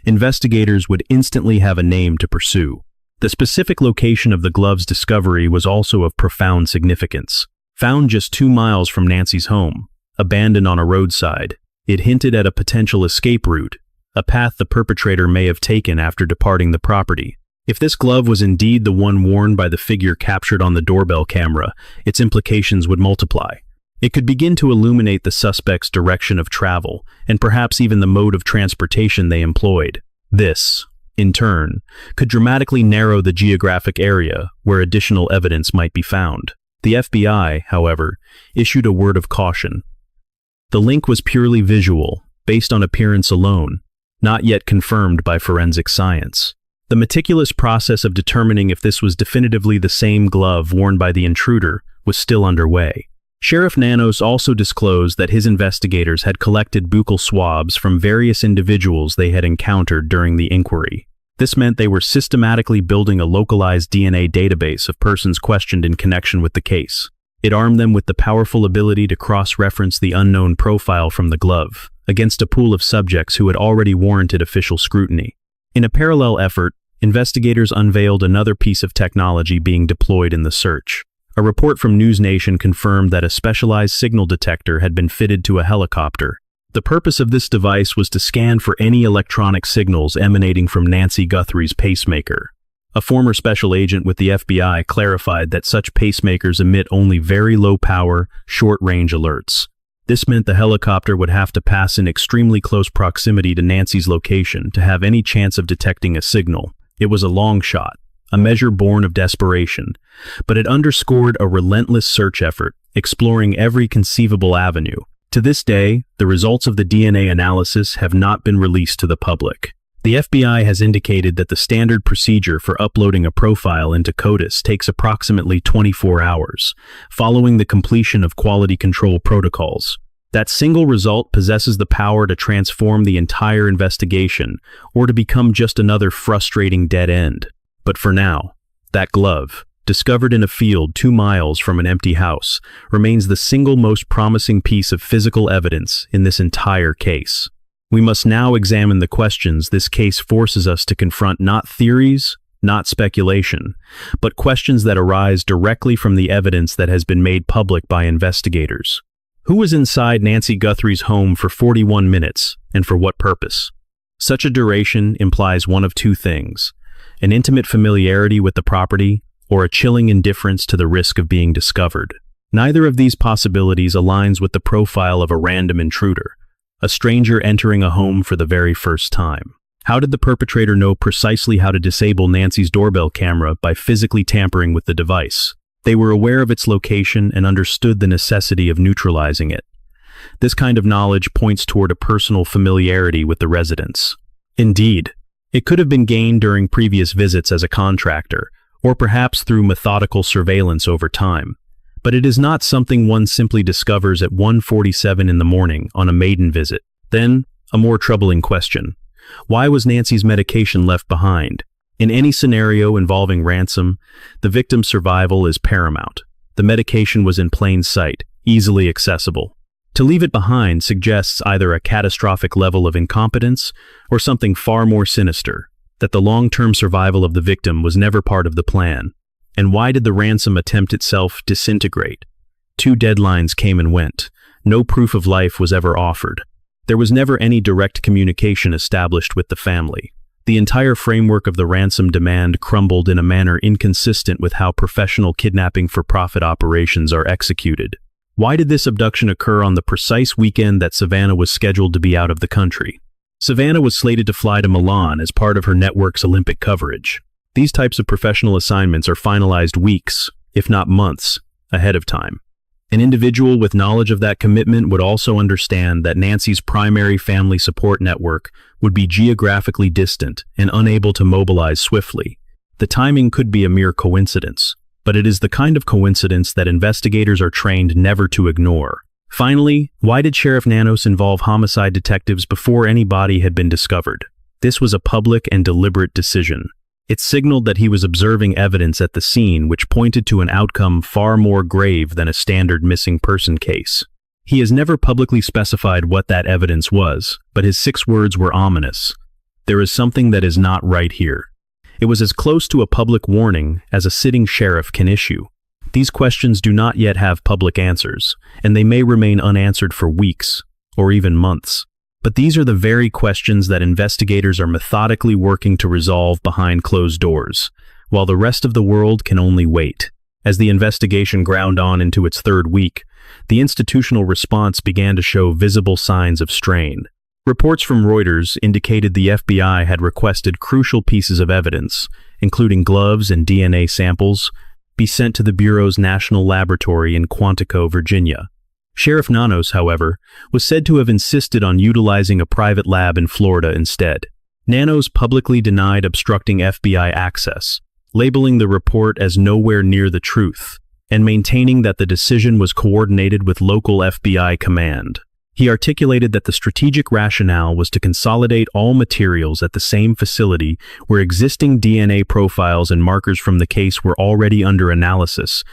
A: investigators would instantly have a name to pursue. The specific location of the glove's discovery was also of profound significance. Found just 2 miles from Nancy's home, abandoned on a roadside, it hinted at a potential escape route, a path the perpetrator may have taken after departing the property. If this glove was indeed the one worn by the figure captured on the doorbell camera, its implications would multiply. It could begin to illuminate the suspect's direction of travel, and perhaps even the mode of transportation they employed. This, in turn, could dramatically narrow the geographic area where additional evidence might be found. The FBI, however, issued a word of caution. The link was purely visual, based on appearance alone, not yet confirmed by forensic science. The meticulous process of determining if this was definitively the same glove worn by the intruder was still underway. Sheriff Nanos also disclosed that his investigators had collected buccal swabs from various individuals they had encountered during the inquiry. This meant they were systematically building a localized DNA database of persons questioned in connection with the case. It armed them with the powerful ability to cross-reference the unknown profile from the glove against a pool of subjects who had already warranted official scrutiny. In a parallel effort, investigators unveiled another piece of technology being deployed in the search. A report from NewsNation confirmed that a specialized signal detector had been fitted to a helicopter. The purpose of this device was to scan for any electronic signals emanating from Nancy Guthrie's pacemaker. A former special agent with the FBI clarified that such pacemakers emit only very low-power, short-range alerts. This meant the helicopter would have to pass in extremely close proximity to Nancy's location to have any chance of detecting a signal. It was a long shot, a measure born of desperation, but it underscored a relentless search effort, exploring every conceivable avenue. To this day, the results of the DNA analysis have not been released to the public. The FBI has indicated that the standard procedure for uploading a profile into CODIS takes approximately 24 hours, following the completion of quality control protocols. That single result possesses the power to transform the entire investigation or to become just another frustrating dead end. But for now, that glove, discovered in a field 2 miles from an empty house, remains the single most promising piece of physical evidence in this entire case. We must now examine the questions this case forces us to confront, not theories, not speculation, but questions that arise directly from the evidence that has been made public by investigators. Who was inside Nancy Guthrie's home for 41 minutes, and for what purpose? Such a duration implies one of two things: an intimate familiarity with the property, or a chilling indifference to the risk of being discovered. Neither of these possibilities aligns with the profile of a random intruder, a stranger entering a home for the very first time. How did the perpetrator know precisely how to disable Nancy's doorbell camera by physically tampering with the device? They were aware of its location and understood the necessity of neutralizing it. This kind of knowledge points toward a personal familiarity with the residents. Indeed, it could have been gained during previous visits as a contractor, or perhaps through methodical surveillance over time. But it is not something one simply discovers at 1:47 in the morning on a maiden visit. Then, a more troubling question. Why was Nancy's medication left behind? In any scenario involving ransom, the victim's survival is paramount. The medication was in plain sight, easily accessible. To leave it behind suggests either a catastrophic level of incompetence or something far more sinister, that the long-term survival of the victim was never part of the plan. And why did the ransom attempt itself disintegrate? 2 deadlines came and went. No proof of life was ever offered. There was never any direct communication established with the family. The entire framework of the ransom demand crumbled in a manner inconsistent with how professional kidnapping-for-profit operations are executed. Why did this abduction occur on the precise weekend that Savannah was scheduled to be out of the country? Savannah was slated to fly to Milan as part of her network's Olympic coverage. These types of professional assignments are finalized weeks, if not months, ahead of time. An individual with knowledge of that commitment would also understand that Nancy's primary family support network would be geographically distant and unable to mobilize swiftly. The timing could be a mere coincidence, but it is the kind of coincidence that investigators are trained never to ignore. Finally, why did Sheriff Nanos involve homicide detectives before any body had been discovered? This was a public and deliberate decision. It signaled that he was observing evidence at the scene which pointed to an outcome far more grave than a standard missing person case. He has never publicly specified what that evidence was, but his 6 words were ominous. There is something that is not right here. It was as close to a public warning as a sitting sheriff can issue. These questions do not yet have public answers, and they may remain unanswered for weeks, or even months. But these are the very questions that investigators are methodically working to resolve behind closed doors, while the rest of the world can only wait. As the investigation ground on into its 3rd week, the institutional response began to show visible signs of strain. Reports from Reuters indicated the FBI had requested crucial pieces of evidence, including gloves and DNA samples, be sent to the Bureau's National Laboratory in Quantico, Virginia. Sheriff Nanos, however, was said to have insisted on utilizing a private lab in Florida instead. Nanos publicly denied obstructing FBI access, labeling the report as nowhere near the truth, and maintaining that the decision was coordinated with local FBI command. He articulated that the strategic rationale was to consolidate all materials at the same facility where existing DNA profiles and markers from the case were already under analysis,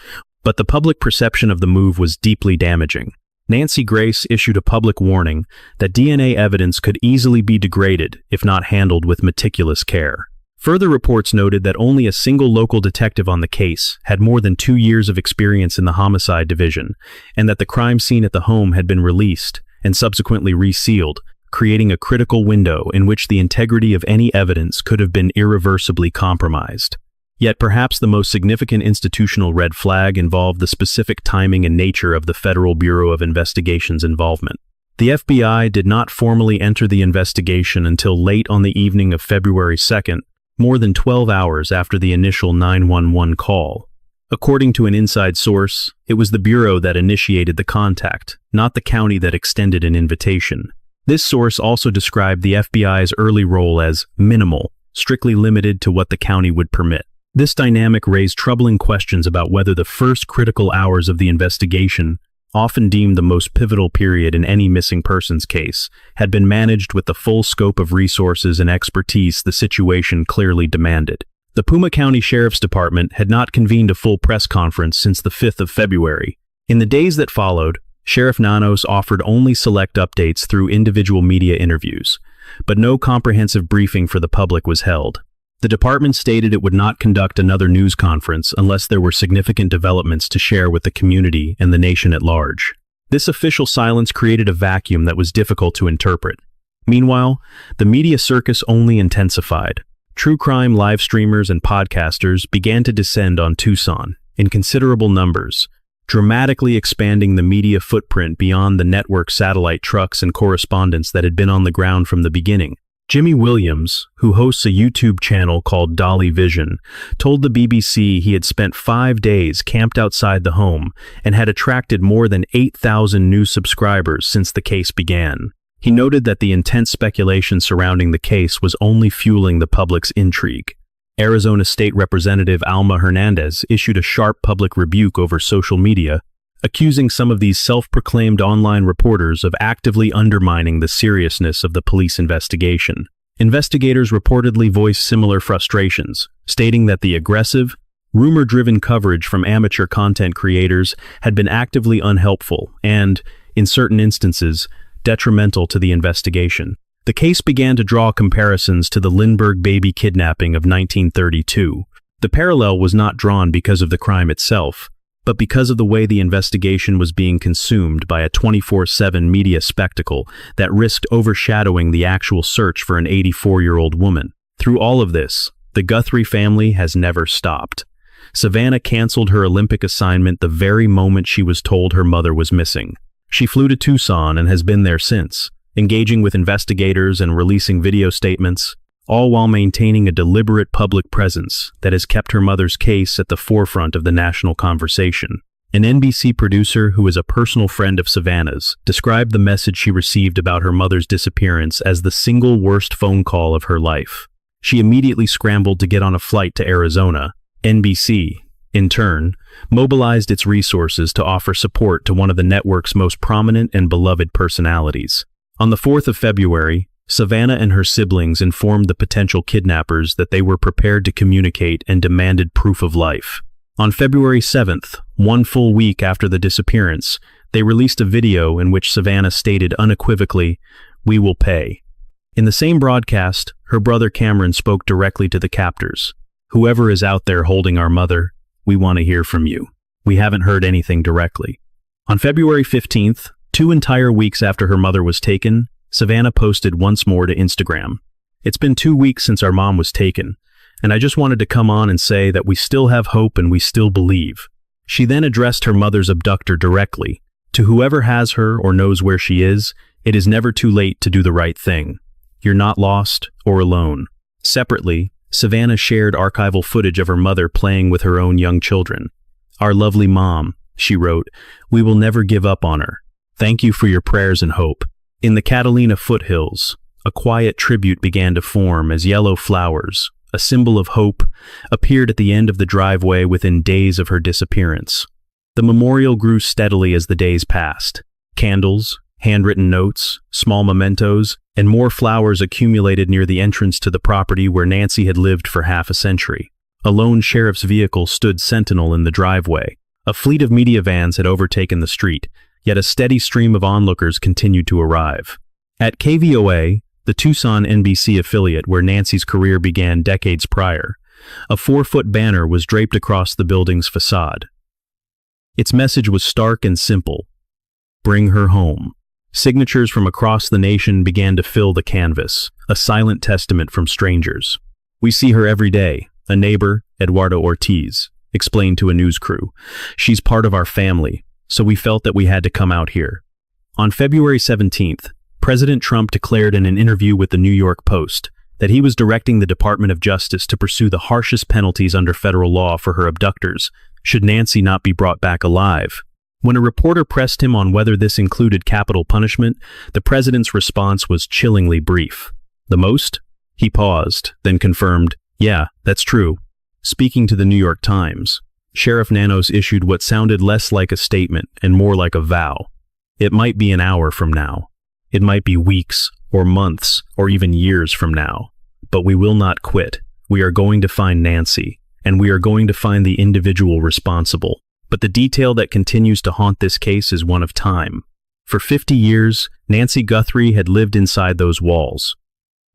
A: but the public perception of the move was deeply damaging. Nancy Grace issued a public warning that DNA evidence could easily be degraded if not handled with meticulous care. Further reports noted that only a single local detective on the case had more than 2 years of experience in the homicide division, and that the crime scene at the home had been released and subsequently resealed, creating a critical window in which the integrity of any evidence could have been irreversibly compromised. Yet perhaps the most significant institutional red flag involved the specific timing and nature of the Federal Bureau of Investigation's involvement. The FBI did not formally enter the investigation until late on the evening of February 2nd, more than 12 hours after the initial 911 call. According to an inside source, it was the Bureau that initiated the contact, not the county that extended an invitation. This source also described the FBI's early role as minimal, strictly limited to what the county would permit. This dynamic raised troubling questions about whether the first critical hours of the investigation, often deemed the most pivotal period in any missing persons case, had been managed with the full scope of resources and expertise the situation clearly demanded. The Pima County Sheriff's Department had not convened a full press conference since the 5th of February. In the days that followed, Sheriff Nanos offered only select updates through individual media interviews, but no comprehensive briefing for the public was held. The department stated it would not conduct another news conference unless there were significant developments to share with the community and the nation at large. This official silence created a vacuum that was difficult to interpret. Meanwhile, the media circus only intensified. True crime live streamers and podcasters began to descend on Tucson in considerable numbers, dramatically expanding the media footprint beyond the network satellite trucks and correspondents that had been on the ground from the beginning. Jimmy Williams, who hosts a YouTube channel called Dolly Vision, told the BBC he had spent 5 days camped outside the home and had attracted more than 8,000 new subscribers since the case began. He noted that the intense speculation surrounding the case was only fueling the public's intrigue. Arizona State Representative Alma Hernandez issued a sharp public rebuke over social media, accusing some of these self-proclaimed online reporters of actively undermining the seriousness of the police investigation. Investigators reportedly voiced similar frustrations, stating that the aggressive, rumor-driven coverage from amateur content creators had been actively unhelpful and, in certain instances, detrimental to the investigation. The case began to draw comparisons to the Lindbergh baby kidnapping of 1932. The parallel was not drawn because of the crime itself, but because of the way the investigation was being consumed by a 24/7 media spectacle that risked overshadowing the actual search for an 84-year-old woman. Through all of this, the Guthrie family has never stopped. Savannah canceled her Olympic assignment the very moment she was told her mother was missing. She flew to Tucson and has been there since, engaging with investigators and releasing video statements, all while maintaining a deliberate public presence that has kept her mother's case at the forefront of the national conversation. An NBC producer who is a personal friend of Savannah's described the message she received about her mother's disappearance as the single worst phone call of her life. She immediately scrambled to get on a flight to Arizona. NBC, in turn, mobilized its resources to offer support to one of the network's most prominent and beloved personalities. On the 4th of February, Savannah and her siblings informed the potential kidnappers that they were prepared to communicate and demanded proof of life. On February 7th, one full week after the disappearance, they released a video in which Savannah stated unequivocally, "We will pay." In the same broadcast, her brother Cameron spoke directly to the captors. "Whoever is out there holding our mother, we want to hear from you. We haven't heard anything directly." On February 15th, 2 entire weeks after her mother was taken, Savannah posted once more to Instagram. "It's been 2 weeks since our mom was taken, and I just wanted to come on and say that we still have hope and we still believe." She then addressed her mother's abductor directly. "To whoever has her or knows where she is, it is never too late to do the right thing. You're not lost or alone." Separately, Savannah shared archival footage of her mother playing with her own young children. "Our lovely mom," she wrote, "we will never give up on her. Thank you for your prayers and hope." In the Catalina foothills, a quiet tribute began to form as yellow flowers, a symbol of hope, appeared at the end of the driveway within days of her disappearance. The memorial grew steadily as the days passed. Candles, handwritten notes, small mementos, and more flowers accumulated near the entrance to the property where Nancy had lived for half a century. A lone sheriff's vehicle stood sentinel in the driveway. A fleet of media vans had overtaken the street, yet a steady stream of onlookers continued to arrive. At KVOA, the Tucson NBC affiliate where Nancy's career began decades prior, a 4-foot banner was draped across the building's facade. Its message was stark and simple: "Bring her home." Signatures from across the nation began to fill the canvas, a silent testament from strangers. "We see her every day, a neighbor, Eduardo Ortiz, explained to a news crew. She's part of our family, so we felt that we had to come out here. On February 17th, President Trump declared in an interview with the New York Post that he was directing the Department of Justice to pursue the harshest penalties under federal law for her abductors, should Nancy not be brought back alive. When a reporter pressed him on whether this included capital punishment, the president's response was chillingly brief. The most? He paused, then confirmed, "Yeah, that's true." Speaking to the New York Times, Sheriff Nanos issued what sounded less like a statement and more like a vow. It might be an hour from now. It might be weeks or months or even years from now. But we will not quit. We are going to find Nancy, and we are going to find the individual responsible. But the detail that continues to haunt this case is one of time. For 50 years, Nancy Guthrie had lived inside those walls.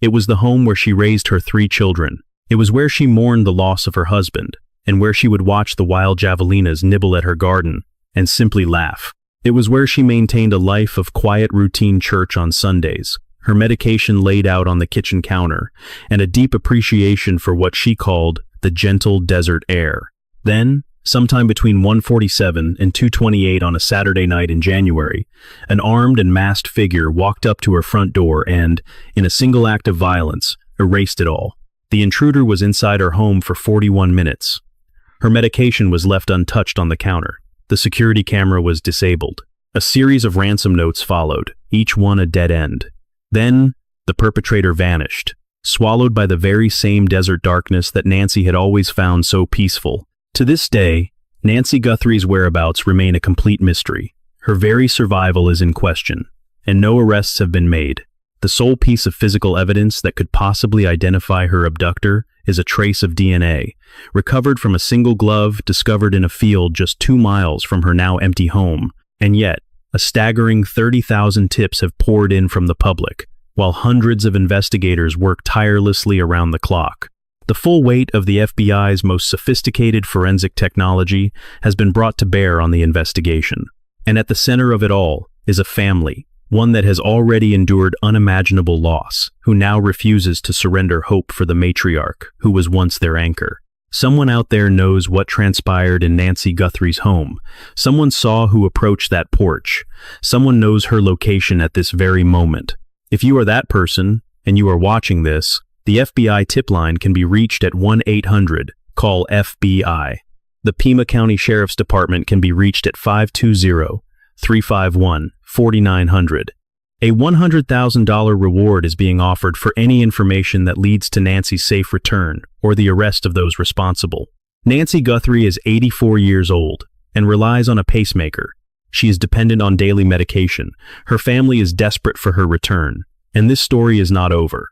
A: It was the home where she raised her 3 children. It was where she mourned the loss of her husband, and where she would watch the wild javelinas nibble at her garden and simply laugh. It was where she maintained a life of quiet routine church on Sundays, her medication laid out on the kitchen counter, and a deep appreciation for what she called the gentle desert air. Then, sometime between 1:47 and 2:28 on a Saturday night in January, an armed and masked figure walked up to her front door and, in a single act of violence, erased it all. The intruder was inside her home for 41 minutes. Her medication was left untouched on the counter. The security camera was disabled. A series of ransom notes followed, each one a dead end. Then, the perpetrator vanished, swallowed by the very same desert darkness that Nancy had always found so peaceful. To this day, Nancy Guthrie's whereabouts remain a complete mystery. Her very survival is in question, and no arrests have been made. The sole piece of physical evidence that could possibly identify her abductor is a trace of DNA, recovered from a single glove discovered in a field just 2 miles from her now empty home. And yet, a staggering 30,000 tips have poured in from the public, while hundreds of investigators work tirelessly around the clock. The full weight of the FBI's most sophisticated forensic technology has been brought to bear on the investigation. And at the center of it all is a family, one that has already endured unimaginable loss, who now refuses to surrender hope for the matriarch who was once their anchor. Someone out there knows what transpired in Nancy Guthrie's home. Someone saw who approached that porch. Someone knows her location at this very moment. If you are that person, and you are watching this, the FBI tip line can be reached at 1-800-CALL FBI. The Pima County Sheriff's Department can be reached at 520-351-4900. A $100,000 reward is being offered for any information that leads to Nancy's safe return or the arrest of those responsible. Nancy Guthrie is 84 years old and relies on a pacemaker. She is dependent on daily medication. Her family is desperate for her return, and this story is not over.